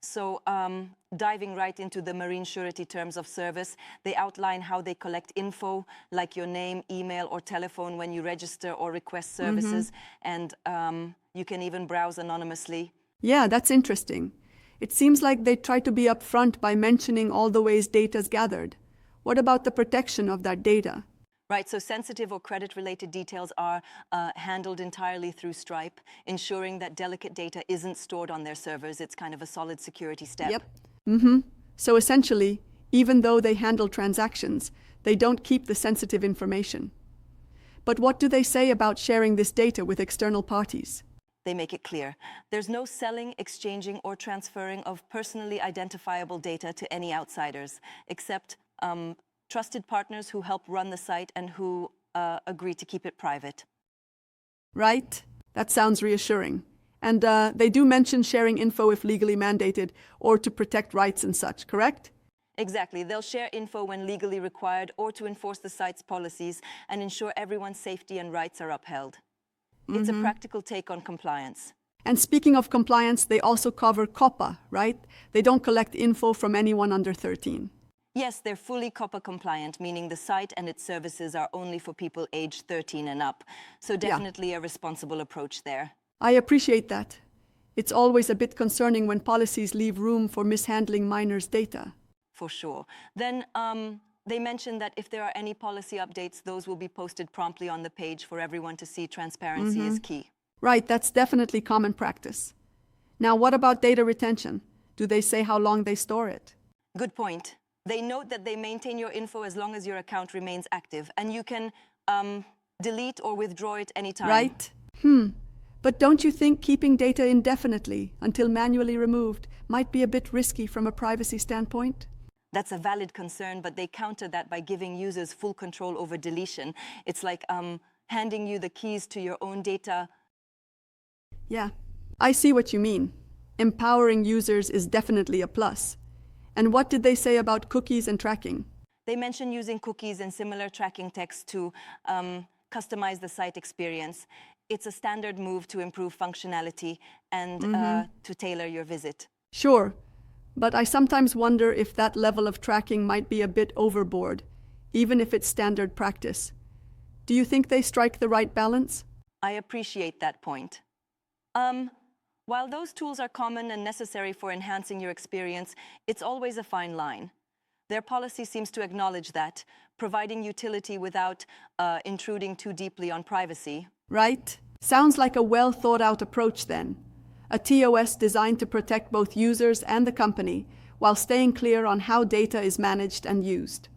So diving right into the Marine Surety terms of service, they outline how they collect info like your name, email, or telephone when you register or request services. And you can even browse anonymously. Yeah, that's interesting. It seems like they try to be upfront by mentioning all the ways data's gathered. What about the protection of that data? Right, so sensitive or credit-related details are handled entirely through Stripe, ensuring that delicate data isn't stored on their servers. It's kind of a solid security step. Yep. So essentially, even though they handle transactions, they don't keep the sensitive information. But what do they say about sharing this data with external parties? They make it clear. There's no selling, exchanging, or transferring of personally identifiable data to any outsiders, except trusted partners who help run the site and who agree to keep it private. Right? That sounds reassuring. And they do mention sharing info if legally mandated or to protect rights and such, correct? Exactly. They'll share info when legally required or to enforce the site's policies and ensure everyone's safety and rights are upheld. It's a practical take on compliance. And speaking of compliance, they also cover COPPA, right? They don't collect info from anyone under 13. Yes, they're fully COPPA compliant, meaning the site and its services are only for people aged 13 and up. So definitely a responsible approach there. I appreciate that. It's always a bit concerning when policies leave room for mishandling minors' data. For sure. Then they mentioned that if there are any policy updates, those will be posted promptly on the page for everyone to see. Transparency is key. Right, that's definitely common practice. Now, what about data retention? Do they say how long they store it? Good point. They note that they maintain your info as long as your account remains active, and you can delete or withdraw it anytime. Right? But don't you think keeping data indefinitely until manually removed might be a bit risky from a privacy standpoint? That's a valid concern, but they counter that by giving users full control over deletion. It's like handing you the keys to your own data. Yeah, I see what you mean. Empowering users is definitely a plus. And what did they say about cookies and tracking? They mention using cookies and similar tracking text to customize the site experience. It's a standard move to improve functionality and to tailor your visit. Sure, but I sometimes wonder if that level of tracking might be a bit overboard, even if it's standard practice. Do you think they strike the right balance? I appreciate that point. While those tools are common and necessary for enhancing your experience, it's always a fine line. Their policy seems to acknowledge that, providing utility without intruding too deeply on privacy. Right? Sounds like a well-thought-out approach then. A TOS designed to protect both users and the company while staying clear on how data is managed and used.